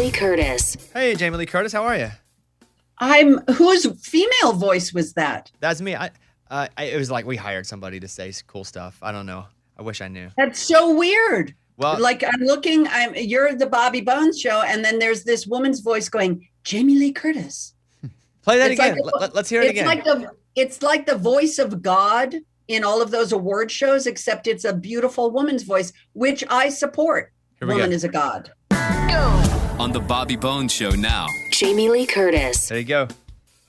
Lee Curtis. Hey, Jamie Lee Curtis, how are you? Whose female voice was that? That's me. It was like we hired somebody to say cool stuff. I don't know. I wish I knew. That's so weird. Well, like you're the Bobby Bones show, and then there's this woman's voice going, Jamie Lee Curtis. Play that again. Let's hear it again. It's like the voice of God in all of those award shows, except it's a beautiful woman's voice, which I support. Woman is a god. On the Bobby Bones Show now. Jamie Lee Curtis. There you go.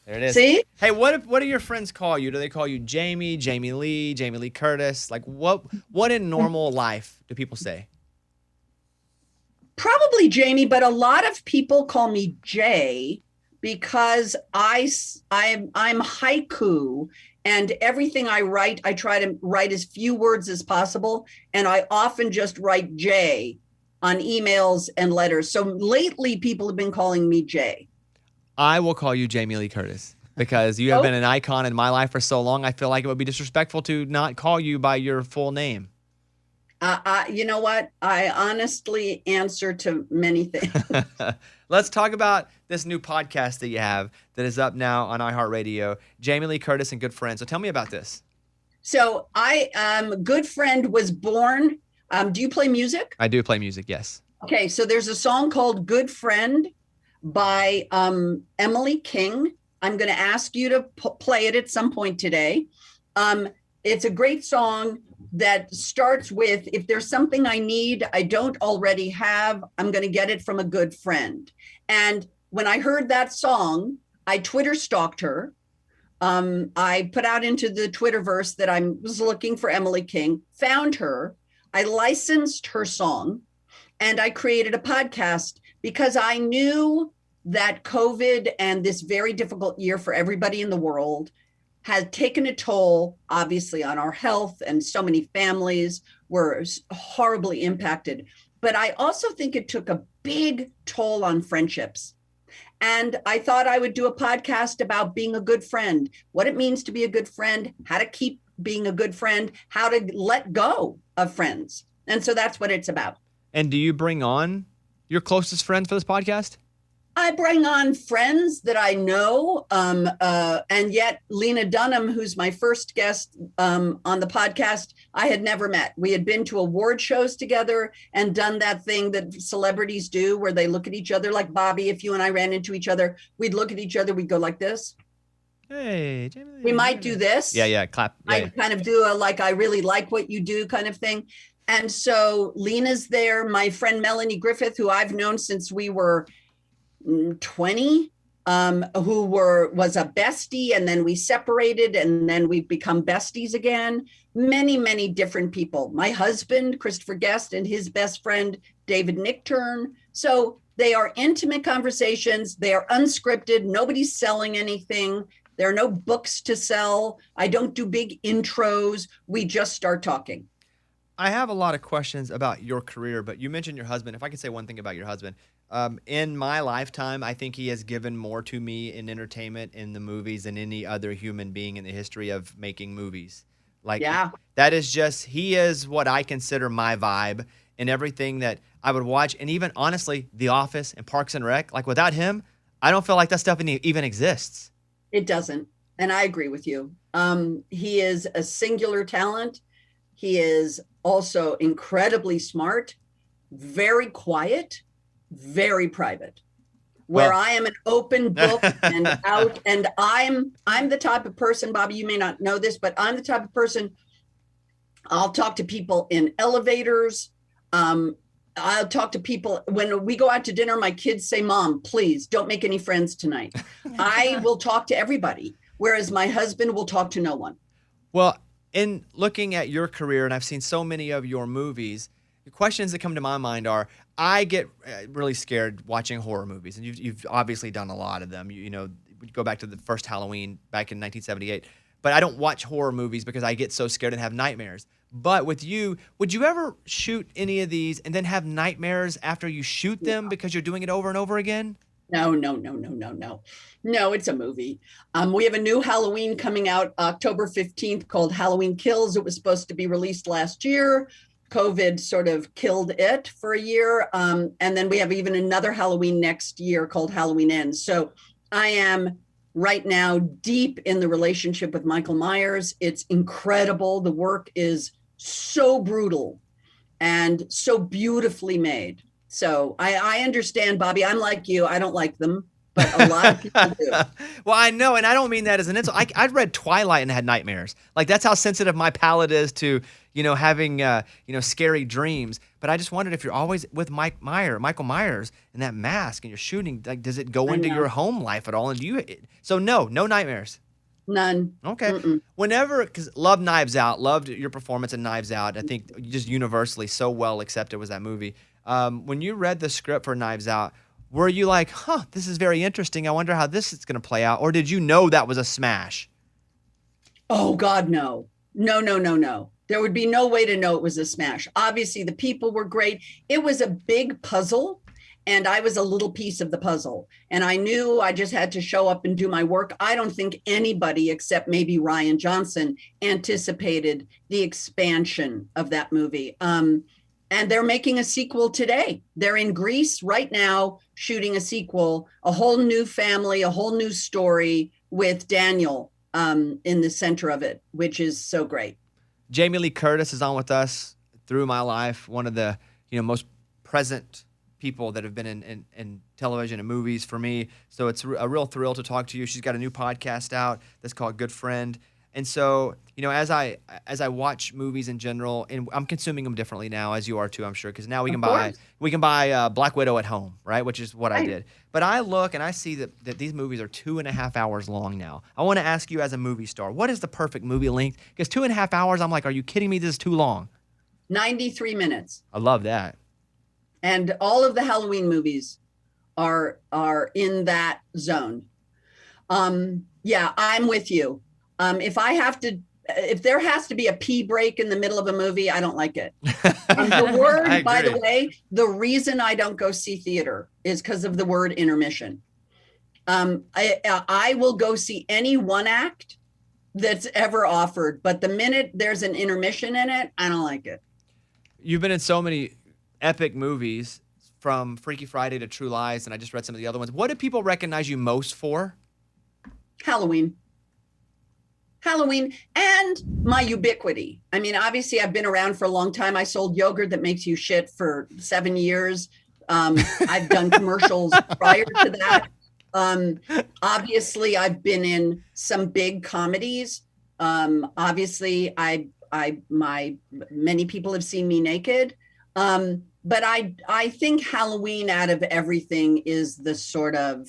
There it is. See? Hey, what do your friends call you? Do they call you Jamie, Jamie Lee Curtis? Like what in normal life do people say? Probably Jamie, but a lot of people call me Jay because I'm haiku, and everything I write, I try to write as few words as possible, and I often just write Jay on emails and letters. So lately, people have been calling me Jay. I will call you Jamie Lee Curtis because you have been an icon in my life for so long. I feel like it would be disrespectful to not call you by your full name. You know what? I honestly answer to many things. Let's talk about this new podcast that you have that is up now on iHeartRadio, Jamie Lee Curtis and Good Friends. So tell me about this. So Good Friend was born. Do you play music? I do play music, yes. Okay, so there's a song called Good Friend by Emily King. I'm going to ask you to play it at some point today. It's a great song that starts with, if there's something I need, I don't already have, I'm going to get it from a good friend. And when I heard that song, I Twitter stalked her. I put out into the Twitterverse that I was looking for Emily King, found her. I licensed her song, and I created a podcast because I knew that COVID and this very difficult year for everybody in the world had taken a toll, obviously, on our health, and so many families were horribly impacted. But I also think it took a big toll on friendships. And I thought I would do a podcast about being a good friend, what it means to be a good friend, how to keep being a good friend, how to let go of friends. And so that's what it's about. And do you bring on your closest friends for this podcast? I bring on friends that I know, and yet Lena Dunham, who's my first guest on the podcast, I had never met. We had been to award shows together and done that thing that celebrities do where they look at each other, like Bobby. If you and I ran into each other, we'd look at each other, we'd go like this. Hey, Jamie. We might do this. Yeah, clap. Yeah, I kind of do a I really like what you do kind of thing. And so Lena's there. My friend Melanie Griffith, who I've known since we were 20, who was a bestie, and then we separated, and then we've become besties again. Many, many different people. My husband, Christopher Guest, and his best friend, David Nickturn. So they are intimate conversations. They are unscripted. Nobody's selling anything. There are no books to sell. I don't do big intros. We just start talking. I have a lot of questions about your career, but you mentioned your husband. If I could say one thing about your husband, in my lifetime, I think he has given more to me in entertainment in the movies than any other human being in the history of making movies. That is just, he is what I consider my vibe in everything that I would watch. And even honestly, The Office and Parks and Rec, without him, I don't feel like that stuff even exists. It doesn't. And I agree with you. He is a singular talent. He is also incredibly smart, very quiet, very private, where I am an open book and out. And I'm the type of person, Bobby, you may not know this, but I'm the type of person, I'll talk to people in elevators. I'll talk to people when we go out to dinner. My kids say, Mom, please don't make any friends tonight. I will talk to everybody, whereas my husband will talk to no one. Well, in looking at your career, and I've seen so many of your movies, the questions that come to my mind are, I get really scared watching horror movies, and you've obviously done a lot of them. You go back to the first Halloween back in 1978, but I don't watch horror movies because I get so scared and have nightmares. But with you, would you ever shoot any of these and then have nightmares after you shoot them because you're doing it over and over again? No. No, it's a movie. We have a new Halloween coming out October 15th called Halloween Kills. It was supposed to be released last year. COVID sort of killed it for a year. And then we have even another Halloween next year called Halloween Ends. So I am right now deep in the relationship with Michael Myers. It's incredible. The work is so brutal and so beautifully made. So I understand, Bobby. I'm like you. I don't like them, but a lot of people do. Well, I know, and I don't mean that as an insult. I'd read Twilight and had nightmares. Like, that's how sensitive my palate is to, having, scary dreams. But I just wondered if you're always with Michael Myers in that mask and you're shooting, like, does it go into your home life at all? And so no nightmares. None. Okay. Mm-mm. Whenever, because loved Knives Out, loved your performance in Knives Out. I think just universally so well accepted was that movie. When you read the script for Knives Out, were you like, this is very interesting. I wonder how this is going to play out. Or did you know that was a smash? Oh, God, no. No. There would be no way to know it was a smash. Obviously, the people were great. It was a big puzzle, and I was a little piece of the puzzle. And I knew I just had to show up and do my work. I don't think anybody except maybe Rian Johnson anticipated the expansion of that movie. And they're making a sequel today. They're in Greece right now shooting a sequel, a whole new family, a whole new story with Daniel in the center of it, which is so great. Jamie Lee Curtis is on with us through my life, one of the most present people that have been in television and movies for me. So it's a real thrill to talk to you. She's got a new podcast out that's called Good Friend. And so, as I watch movies in general, and I'm consuming them differently now, as you are too, I'm sure, because now we can buy Black Widow at home, right? Which is what I did. But I look and I see that these movies are 2.5 hours long now. I want to ask you, as a movie star, what is the perfect movie length? Because 2.5 hours, I'm like, are you kidding me? This is too long. 93 minutes. I love that. And all of the Halloween movies are in that zone. Yeah, I'm with you. If there has to be a pee break in the middle of a movie, I don't like it. The word, by the way, the reason I don't go see theater is because of the word intermission. I will go see any one act that's ever offered, but the minute there's an intermission in it, I don't like it. You've been in so many epic movies, from Freaky Friday to True Lies, and I just read some of the other ones. What do people recognize you most for? Halloween and my ubiquity. I mean, obviously I've been around for a long time. I sold yogurt that makes you shit for 7 years. I've done commercials prior to that. Obviously I've been in some big comedies. Obviously many people have seen me naked. But I think Halloween, out of everything, is the sort of,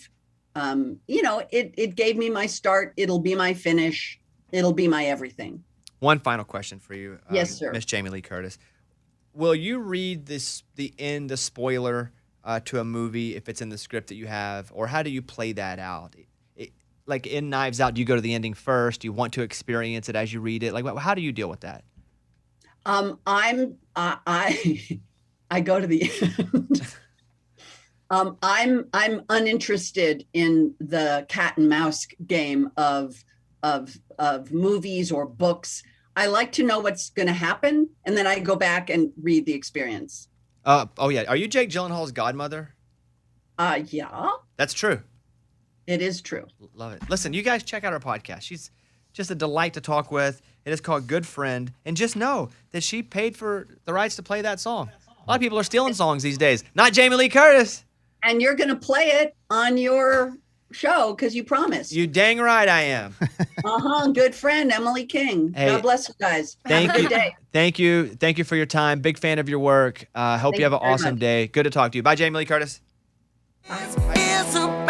it gave me my start. It'll be my finish. It'll be my everything. One final question for you, yes, sir. Miss Jamie Lee Curtis. Will you read the spoiler to a movie if it's in the script that you have, or how do you play that out? Like in Knives Out, do you go to the ending first? Do you want to experience it as you read it? Like, how do you deal with that? I go to the end. I'm uninterested in the cat and mouse game of movies or books. I like to know what's going to happen, and then I go back and read the experience. Oh yeah, are you Jake Gyllenhaal's godmother? Yeah. That's true. It is true. Love it. Listen, you guys check out her podcast. She's just a delight to talk with. It is called Good Friend, and just know that she paid for the rights to play that song. A lot of people are stealing songs these days. Not Jamie Lee Curtis. And you're going to play it on your show because you promised. You dang right I am. Good friend, Emily King. Hey, God bless you guys. Have a good day. Thank you. Thank you for your time. Big fan of your work. Hope you have an awesome day. Good to talk to you. Bye, Jamie Lee Curtis. Bye.